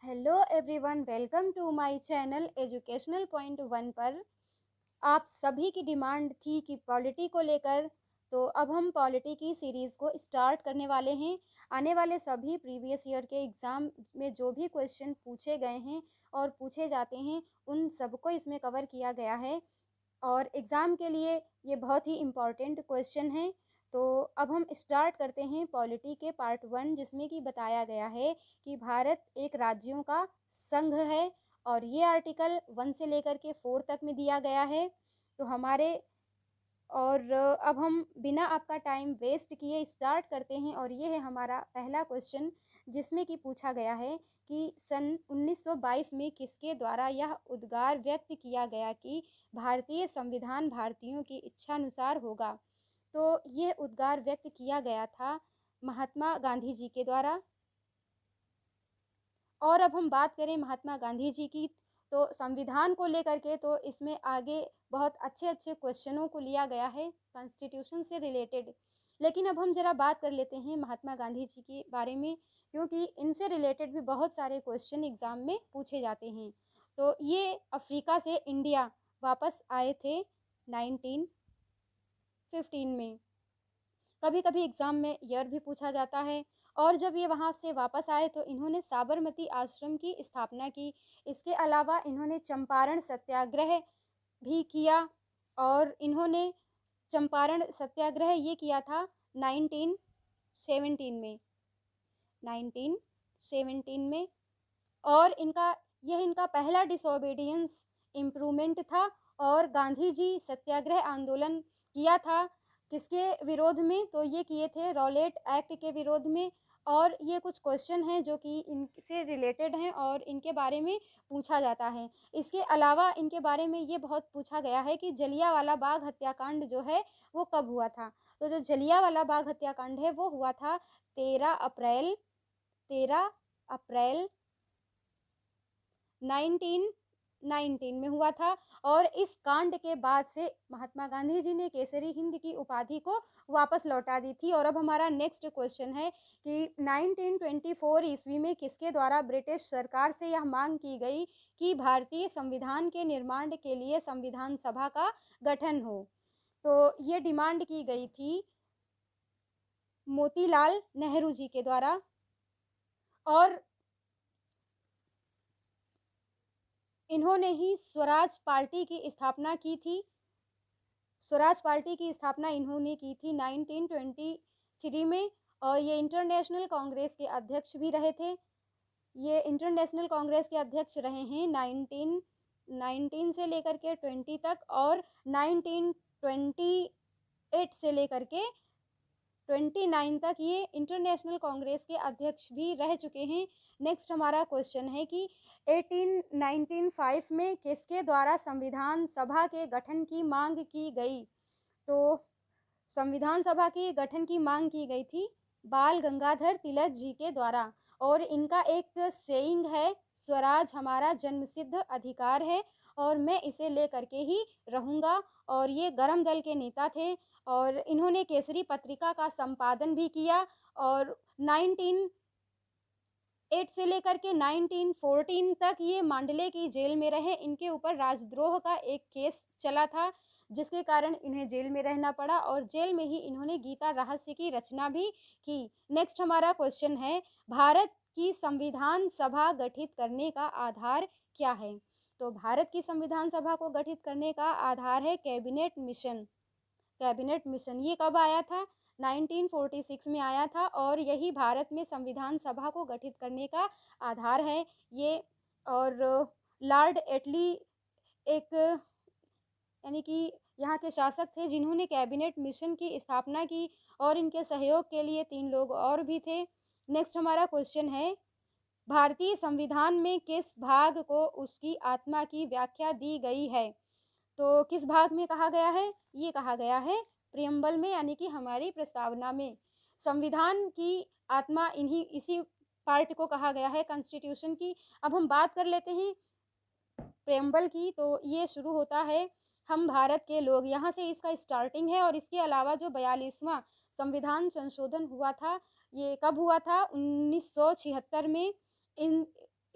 Hello everyone, welcome to my channel educational point one पर। आप सभी की डिमांड थी कि पॉलिटी को लेकर, तो अब हम पॉलिटी की सीरीज़ को स्टार्ट करने वाले हैं। आने वाले सभी प्रीवियस ईयर के एग्ज़ाम में जो भी क्वेश्चन पूछे गए हैं और पूछे जाते हैं, उन सबको इसमें कवर किया गया है और एग्ज़ाम के लिए ये बहुत ही इम्पॉर्टेंट क्वेश्चन है। तो अब हम स्टार्ट करते हैं पॉलिटी के पार्ट वन, जिसमें कि बताया गया है कि भारत एक राज्यों का संघ है और ये आर्टिकल 1 से लेकर के 4 तक में दिया गया है। तो हमारे और अब हम बिना आपका टाइम वेस्ट किए स्टार्ट करते हैं और ये है हमारा पहला क्वेश्चन, जिसमें कि पूछा गया है कि सन 1922 में किसके द्वारा यह उद्गार व्यक्त किया गया कि भारतीय संविधान भारतीयों की इच्छानुसार होगा। तो ये उद्गार व्यक्त किया गया था महात्मा गांधी जी के द्वारा। और अब हम बात करें महात्मा गांधी जी की, तो संविधान को लेकर के तो इसमें आगे बहुत अच्छे अच्छे क्वेश्चनों को लिया गया है कॉन्स्टिट्यूशन से रिलेटेड। लेकिन अब हम ज़रा बात कर लेते हैं महात्मा गांधी जी के बारे में, क्योंकि इनसे रिलेटेड भी बहुत सारे क्वेश्चन एग्ज़ाम में पूछे जाते हैं। तो ये अफ्रीका से इंडिया वापस आए थे 1915 में। कभी कभी एग्ज़ाम में ईयर भी पूछा जाता है। और जब ये वहाँ से वापस आए तो इन्होंने साबरमती आश्रम की स्थापना की। इसके अलावा इन्होंने चंपारण सत्याग्रह भी किया और इन्होंने चंपारण सत्याग्रह ये किया था 1917 में 1917 में। और इनका पहला डिसोबीडियंस इम्प्रूवमेंट था। और गांधी जी सत्याग्रह आंदोलन किया था किसके विरोध में, तो ये किए थे रॉलेट एक्ट के विरोध में। और ये कुछ क्वेश्चन हैं जो कि इनसे रिलेटेड हैं और इनके बारे में पूछा जाता है। इसके अलावा इनके बारे में ये बहुत पूछा गया है कि जलियांवाला बाग हत्याकांड जो है वो कब हुआ था। तो जो जलियांवाला बाग हत्याकांड है वो हुआ था 13 अप्रैल 1919 में हुआ था। और इस कांड के बाद से महात्मा गांधी जी ने केसरी हिंद की उपाधि को वापस लौटा दी थी। और अब हमारा नेक्स्ट क्वेश्चन है कि 1924 ईस्वी में किसके द्वारा ब्रिटिश सरकार से यह मांग की गई कि भारतीय संविधान के निर्माण के लिए संविधान सभा का गठन हो। तो ये डिमांड की गई थी मोतीलाल नेहरू जी के द्वारा। और इन्होंने ही स्वराज पार्टी की स्थापना की थी। स्वराज पार्टी की स्थापना इन्होंने की थी 1923 में। और ये इंटरनेशनल कांग्रेस के अध्यक्ष भी रहे थे। ये इंटरनेशनल कांग्रेस के अध्यक्ष रहे हैं 1919 से लेकर के 20 तक और 1928 से लेकर के 29 तक ये इंटरनेशनल कांग्रेस के अध्यक्ष भी रह चुके हैं। नेक्स्ट हमारा क्वेश्चन है कि 1905 में किसके द्वारा संविधान सभा के गठन की मांग की गई। तो संविधान सभा की गठन की मांग की गई थी बाल गंगाधर तिलक जी के द्वारा। और इनका एक सेइंग है, स्वराज हमारा जन्मसिद्ध अधिकार है और मैं इसे लेकर के ही रहूँगा। और ये गरम दल के नेता थे और इन्होंने केसरी पत्रिका का संपादन भी किया। और 1908 से लेकर के 1914 तक ये मांडले की जेल में रहे। इनके ऊपर राजद्रोह का एक केस चला था, जिसके कारण इन्हें जेल में रहना पड़ा और जेल में ही इन्होंने गीता रहस्य की रचना भी की। नेक्स्ट हमारा क्वेश्चन है, भारत की संविधान सभा गठित करने का आधार क्या है। तो भारत की संविधान सभा को गठित करने का आधार है कैबिनेट मिशन। कैबिनेट मिशन ये कब आया था, 1946 में आया था। और यही भारत में संविधान सभा को गठित करने का आधार है ये। और लॉर्ड एटली एक यानी कि यहाँ के शासक थे जिन्होंने कैबिनेट मिशन की स्थापना की और इनके सहयोग के लिए 3 लोग और भी थे। नेक्स्ट हमारा क्वेश्चन है, भारतीय संविधान में किस भाग को उसकी आत्मा की व्याख्या दी गई है। तो किस भाग में कहा गया है, ये कहा गया है प्रियम्बल में, यानी कि हमारी प्रस्तावना में। संविधान की आत्मा इसी पार्ट को कहा गया है कॉन्स्टिट्यूशन की। अब हम बात कर लेते हैं प्रेम्बल की। तो ये शुरू होता है हम भारत के लोग, यहाँ से इसका स्टार्टिंग है। और इसके अलावा जो 42वां संविधान संशोधन हुआ था, ये कब हुआ था, 1976 में।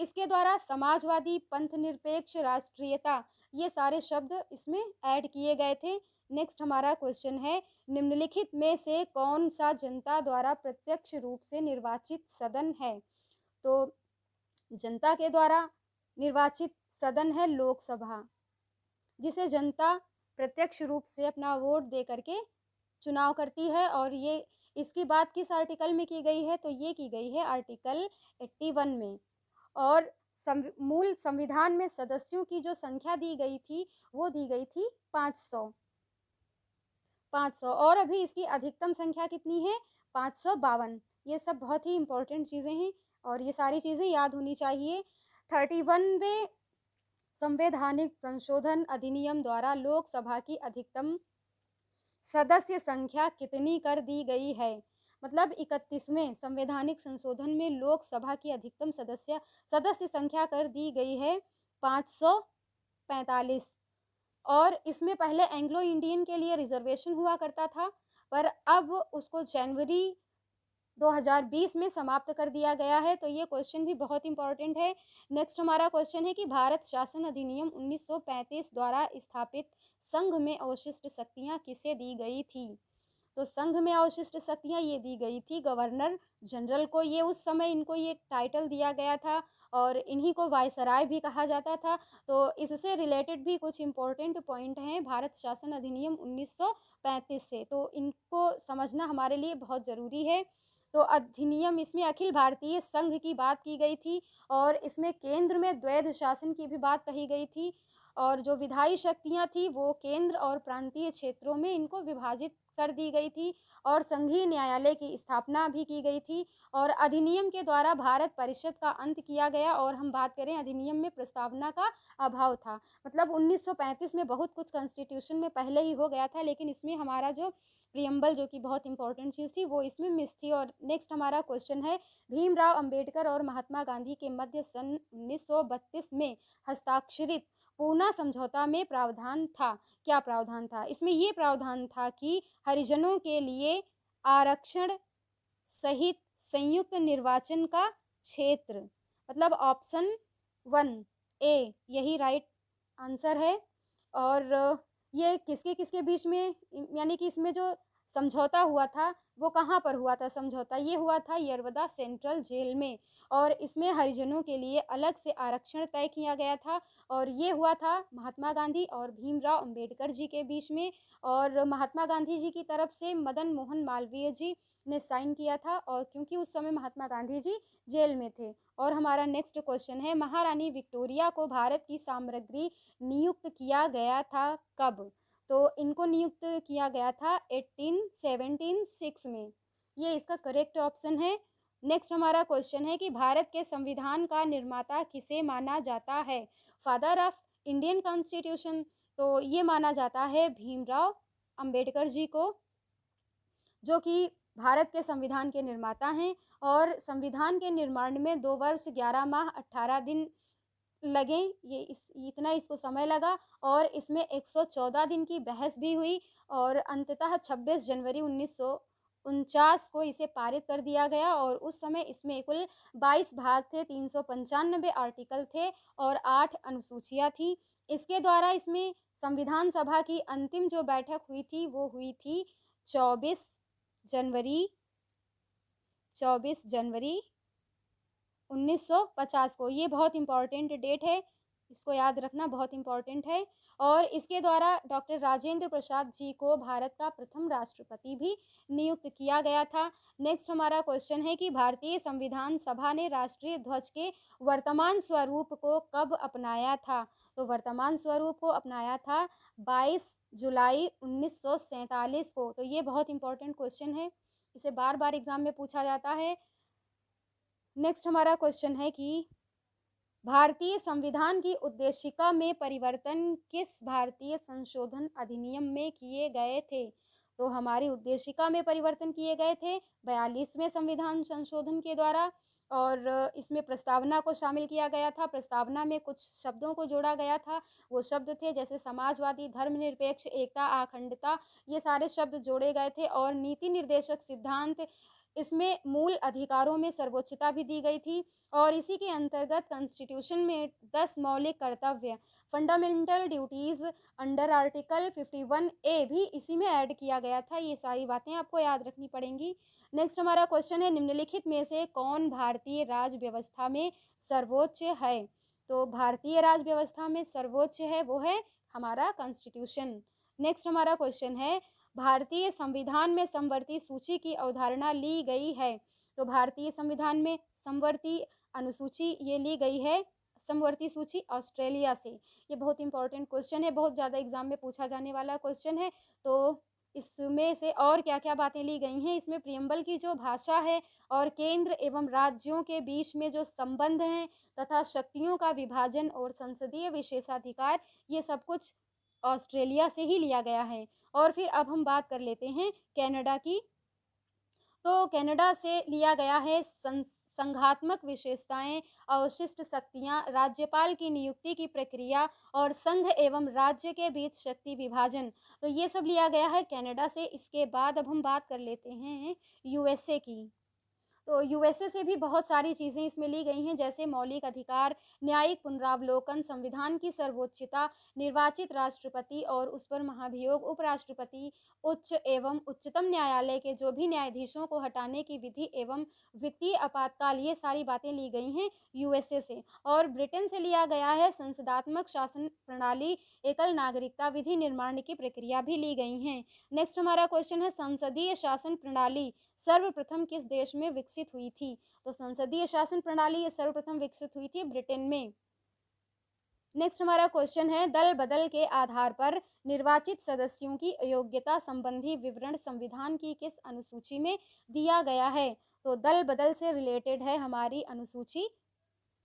इसके द्वारा समाजवादी, पंथ निरपेक्ष, राष्ट्रीयता, ये सारे शब्द इसमें ऐड किए गए थे। नेक्स्ट हमारा क्वेश्चन है, निम्नलिखित में से कौन सा जनता द्वारा प्रत्यक्ष रूप से निर्वाचित सदन है? तो जनता के द्वारा निर्वाचित सदन है लोकसभा, जिसे जनता प्रत्यक्ष रूप से अपना वोट दे करके चुनाव करती है। और ये इसकी बात किस आर्टिकल में की गई है? तो ये की गई है आर्टिकल 81 में। और मूल संविधान में सदस्यों की जो संख्या दी गई थी वो दी गई थी 500। और अभी इसकी अधिकतम संख्या कितनी है? 552। ये सब बहुत ही इंपॉर्टेंट चीज़ें हैं और ये सारी चीज़ें याद होनी चाहिए। 31वें संवैधानिक संशोधन अधिनियम द्वारा लोकसभा की अधिकतम सदस्य संख्या कितनी कर दी गई है? मतलब 31वें संवैधानिक संशोधन में लोकसभा की अधिकतम सदस्य संख्या कर दी गई है 545। और इसमें पहले एंग्लो इंडियन के लिए रिजर्वेशन हुआ करता था, पर अब उसको जनवरी 2020 में समाप्त कर दिया गया है। तो ये क्वेश्चन भी बहुत इंपॉर्टेंट है। नेक्स्ट हमारा क्वेश्चन है कि भारत शासन अधिनियम 1935 द्वारा स्थापित संघ में अवशिष्ट शक्तियां किसे दी गई थी? तो संघ में अवशिष्ट शक्तियां ये दी गई थी गवर्नर जनरल को। ये उस समय इनको ये टाइटल दिया गया था और इन्हीं को वायसराय भी कहा जाता था। तो इससे रिलेटेड भी कुछ इम्पोर्टेंट पॉइंट हैं भारत शासन अधिनियम 1935 से, तो इनको समझना हमारे लिए बहुत ज़रूरी है। तो अधिनियम, इसमें अखिल भारतीय संघ की बात की गई थी और इसमें केंद्र में द्वैध शासन की भी बात कही गई थी। और जो विधायी शक्तियां थी वो केंद्र और प्रांतीय क्षेत्रों में इनको विभाजित कर दी गई थी और संघीय न्यायालय की स्थापना भी की गई थी। और अधिनियम के द्वारा भारत परिषद का अंत किया गया। और हम बात करें अधिनियम में प्रस्तावना का अभाव था, मतलब 1935 में बहुत कुछ कॉन्स्टिट्यूशन में पहले ही हो गया था, लेकिन इसमें हमारा जो प्रियम्बल, जो कि बहुत इंपॉर्टेंट चीज़ थी, वो इसमें मिस थी। और नेक्स्ट हमारा क्वेश्चन है, भीमराव अंबेडकर और महात्मा गांधी के मध्य सन 1932 में हस्ताक्षरित पूना समझौता में प्रावधान था। क्या प्रावधान था? इसमें ये प्रावधान था कि हरिजनों के लिए आरक्षण सहित संयुक्त निर्वाचन का क्षेत्र, मतलब ऑप्शन 1 ए यही राइट आंसर है। और ये किसके किसके बीच में, यानी कि इसमें जो समझौता हुआ था वो कहाँ पर हुआ था? समझौता ये हुआ था यरवदा सेंट्रल जेल में। और इसमें हरिजनों के लिए अलग से आरक्षण तय किया गया था और ये हुआ था महात्मा गांधी और भीमराव अंबेडकर जी के बीच में। और महात्मा गांधी जी की तरफ से मदन मोहन मालवीय जी ने साइन किया था, और क्योंकि उस समय महात्मा गांधी जी जेल में थे। और हमारा नेक्स्ट क्वेश्चन है, महारानी विक्टोरिया को भारत की साम्राज्ञी नियुक्त किया गया था कब? तो इनको नियुक्त किया गया था 1876 में। ये इसका करेक्ट ऑप्शन है। नेक्स्ट हमारा क्वेश्चन है कि भारत के संविधान का निर्माता किसे माना जाता है? फादर ऑफ इंडियन कॉन्स्टिट्यूशन, तो ये माना जाता है भीमराव अंबेडकर जी को, जो कि भारत के संविधान के निर्माता हैं। और संविधान के निर्माण में 2 वर्ष 11 माह 18 दिन लगे, इतना इसको समय लगा। और इसमें 114 दिन की बहस भी हुई और अंततः 26 जनवरी 1949 को इसे पारित कर दिया गया। और उस समय इसमें कुल 22 भाग थे, 395 आर्टिकल थे और 8 अनुसूचियाँ थी। इसके द्वारा इसमें संविधान सभा की अंतिम जो बैठक हुई थी वो हुई थी 24 जनवरी 1950 को। ये बहुत इंपॉर्टेंट डेट है, इसको याद रखना बहुत इंपॉर्टेंट है। और इसके द्वारा डॉक्टर राजेंद्र प्रसाद जी को भारत का प्रथम राष्ट्रपति भी नियुक्त किया गया था। नेक्स्ट हमारा क्वेश्चन है कि भारतीय संविधान सभा ने राष्ट्रीय ध्वज के वर्तमान स्वरूप को कब अपनाया था? तो वर्तमान स्वरूप को अपनाया था 22 जुलाई 1947 को। तो ये बहुत इंपॉर्टेंट क्वेश्चन है, इसे बार बार एग्जाम में पूछा जाता है। नेक्स्ट हमारा क्वेश्चन है कि भारतीय संविधान की उद्देशिका में परिवर्तन किस भारतीय संशोधन अधिनियम में किए गए थे? तो हमारी उद्देशिका में परिवर्तन किए गए थे 42वें संविधान संशोधन के द्वारा। और इसमें प्रस्तावना को शामिल किया गया था। प्रस्तावना में कुछ शब्दों को जोड़ा गया था, वो शब्द थे जैसे समाजवादी, धर्मनिरपेक्ष, एकता, अखंडता, ये सारे शब्द जोड़े गए थे। और नीति निर्देशक सिद्धांत इसमें मूल अधिकारों में सर्वोच्चता भी दी गई थी और इसी के अंतर्गत कॉन्स्टिट्यूशन में 10 मौलिक कर्तव्य fundamental duties under article 51A भी इसी में ऐड किया गया था। ये सारी बातें आपको याद रखनी पड़ेंगी। नेक्स्ट हमारा क्वेश्चन है, निम्नलिखित में से कौन भारतीय राज्य व्यवस्था में सर्वोच्च है? तो भारतीय राज्य व्यवस्था में सर्वोच्च है वो है हमारा कॉन्स्टिट्यूशन। नेक्स्ट हमारा क्वेश्चन है, भारतीय संविधान में समवर्ती सूची की अवधारणा ली गई है। तो भारतीय संविधान में समवर्ती अनुसूची ये ली गई है, समवर्ती सूची ऑस्ट्रेलिया से। ये बहुत इंपॉर्टेंट क्वेश्चन है, बहुत ज़्यादा एग्जाम में पूछा जाने वाला क्वेश्चन है। तो इसमें से और क्या क्या बातें ली गई हैं, इसमें प्रियम्बल की जो भाषा है और केंद्र एवं राज्यों के बीच में जो संबंध हैं तथा शक्तियों का विभाजन और संसदीय विशेषाधिकार, ये सब कुछ ऑस्ट्रेलिया से ही लिया गया है। और फिर अब हम बात कर लेते हैं कनाडा की। तो कनाडा से लिया गया है संघात्मक विशेषताएं, अवशिष्ट शक्तियां, राज्यपाल की नियुक्ति की प्रक्रिया और संघ एवं राज्य के बीच शक्ति विभाजन। तो ये सब लिया गया है कनाडा से। इसके बाद अब हम बात कर लेते हैं यूएसए की। तो यूएसए से भी बहुत सारी चीज़ें इसमें ली गई हैं, जैसे मौलिक अधिकार, न्यायिक पुनरावलोकन, संविधान की सर्वोच्चता, निर्वाचित राष्ट्रपति और उस पर महाभियोग, उपराष्ट्रपति, उच्च एवं उच्चतम न्यायालय के जो भी न्यायाधीशों को हटाने की विधि एवं वित्तीय आपातकाल, ये सारी बातें ली गई हैं यूएसए से। और ब्रिटेन से लिया गया है संसदात्मक शासन प्रणाली, एकल नागरिकता विधि निर्माण की प्रक्रिया भी ली गई हैं। नेक्स्ट हमारा क्वेश्चन है, संसदीय शासन प्रणाली सर्वप्रथम किस देश में विकसित हुई थी? तो संसदीय शासन प्रणाली ये सर्वप्रथम विकसित हुई थी ब्रिटेन में। नेक्स्ट हमारा क्वेश्चन है, दल बदल के आधार पर निर्वाचित सदस्यों की योग्यता संबंधी विवरण संविधान की किस अनुसूची में दिया गया है? तो दल बदल से रिलेटेड है हमारी अनुसूची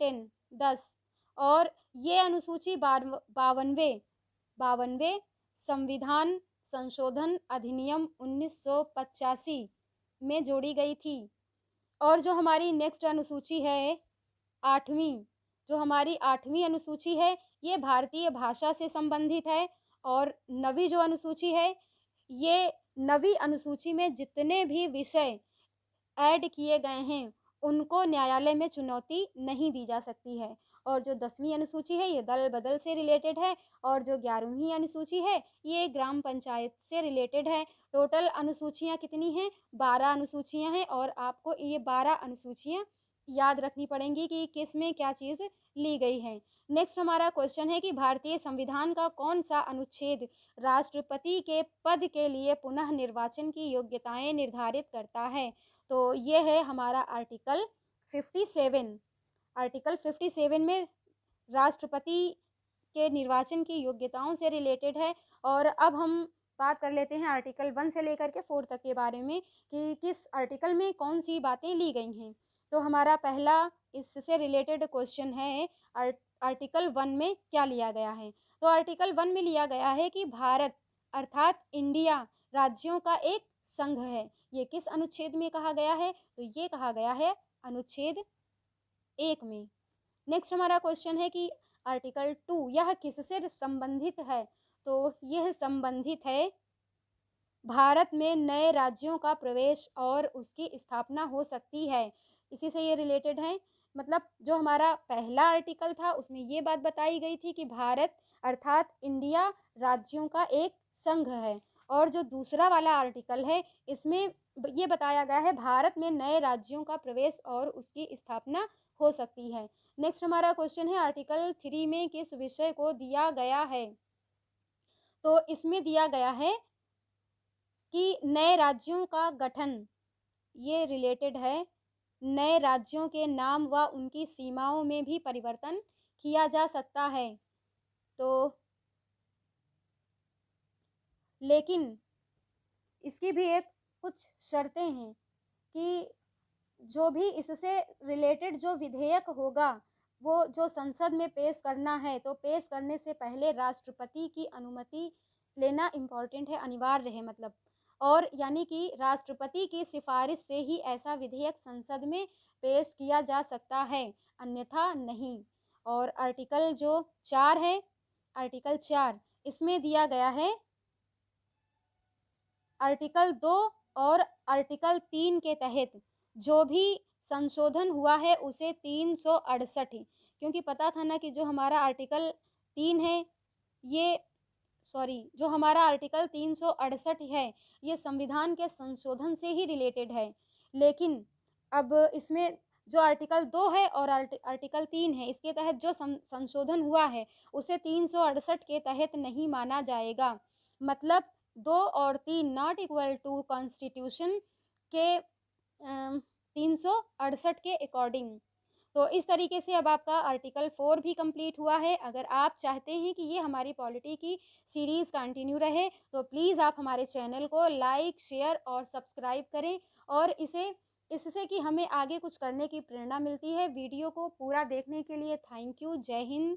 10 और ये अनुसूची 52वें संविधान संशोधन अधिनियम 1985 में जोड़ी गई थी। और जो हमारी नेक्स्ट अनुसूची है 8वीं, जो हमारी 8वीं अनुसूची है ये भारतीय भाषा से संबंधित है। और 9वीं जो अनुसूची है, ये 9वीं अनुसूची में जितने भी विषय ऐड किए गए हैं उनको न्यायालय में चुनौती नहीं दी जा सकती है। और जो 10वीं अनुसूची है ये दल बदल से रिलेटेड है और जो 11वीं अनुसूची है ये ग्राम पंचायत से रिलेटेड है। टोटल अनुसूचियाँ कितनी हैं? 12 अनुसूचियाँ हैं और आपको ये 12 अनुसूचियाँ याद रखनी पड़ेंगी कि किस में क्या चीज़ ली गई है। नेक्स्ट हमारा क्वेश्चन है कि भारतीय संविधान का कौन सा अनुच्छेद राष्ट्रपति के पद के लिए पुनः निर्वाचन की योग्यताएं निर्धारित करता है? तो ये है हमारा आर्टिकल 57। आर्टिकल 57 में राष्ट्रपति के निर्वाचन की योग्यताओं से रिलेटेड है। और अब हम बात कर लेते हैं आर्टिकल 1 से लेकर के 4 तक के बारे में कि किस आर्टिकल में कौन सी बातें ली गई हैं। तो हमारा पहला इससे रिलेटेड क्वेश्चन है, आर्टिकल 1 में क्या लिया गया है? तो आर्टिकल 1 में लिया गया है कि भारत अर्थात इंडिया राज्यों का एक संघ है। ये किस अनुच्छेद में कहा गया है? तो ये कहा गया है अनुच्छेद 1 में। नेक्स्ट हमारा क्वेश्चन है कि आर्टिकल 2 यह किससे संबंधित है? तो यह संबंधित है भारत में नए राज्यों का प्रवेश और उसकी स्थापना हो सकती है, इसी से ये रिलेटेड है। मतलब जो हमारा पहला आर्टिकल था उसमें ये बात बताई गई थी कि भारत अर्थात इंडिया राज्यों का एक संघ है। और जो दूसरा वाला आर्टिकल है इसमें ये बताया गया है भारत में नए राज्यों का प्रवेश और उसकी स्थापना हो सकती है। नेक्स्ट हमारा क्वेश्चन है, आर्टिकल 3 में किस विषय को दिया गया है? तो इसमें दिया गया है कि नए राज्यों का गठन, ये रिलेटेड है नए राज्यों के नाम व उनकी सीमाओं में भी परिवर्तन किया जा सकता है। तो लेकिन इसकी भी एक कुछ शर्तें हैं कि जो भी इससे रिलेटेड जो विधेयक होगा वो जो संसद में पेश करना है, तो पेश करने से पहले राष्ट्रपति की अनुमति लेना इम्पॉर्टेंट है, अनिवार्य है मतलब। और यानी कि राष्ट्रपति की सिफारिश से ही ऐसा विधेयक संसद में पेश किया जा सकता है, अन्यथा नहीं। और आर्टिकल जो 4 है, आर्टिकल 4 इसमें दिया गया है आर्टिकल 2 और आर्टिकल 3 के तहत जो भी संशोधन हुआ है उसे 368, क्योंकि पता था ना कि जो हमारा आर्टिकल 3 है ये जो हमारा आर्टिकल 368 है, ये संविधान के संशोधन से ही रिलेटेड है। लेकिन अब इसमें जो आर्टिकल 2 है और आर्टिकल 3 है, इसके तहत जो संशोधन हुआ है, उसे 368 के तहत नहीं माना जाएगा। मतलब 2 और 3 नॉट इक्वल टू कॉन्स्टिट्यूशन के 368 के अकॉर्डिंग। तो इस तरीके से अब आपका आर्टिकल 4 भी कंप्लीट हुआ है। अगर आप चाहते हैं कि ये हमारी पॉलिटी की सीरीज़ कंटिन्यू रहे, तो प्लीज़ आप हमारे चैनल को लाइक, शेयर और सब्सक्राइब करें, और इससे कि हमें आगे कुछ करने की प्रेरणा मिलती है। वीडियो को पूरा देखने के लिए थैंक यू। जय हिंद।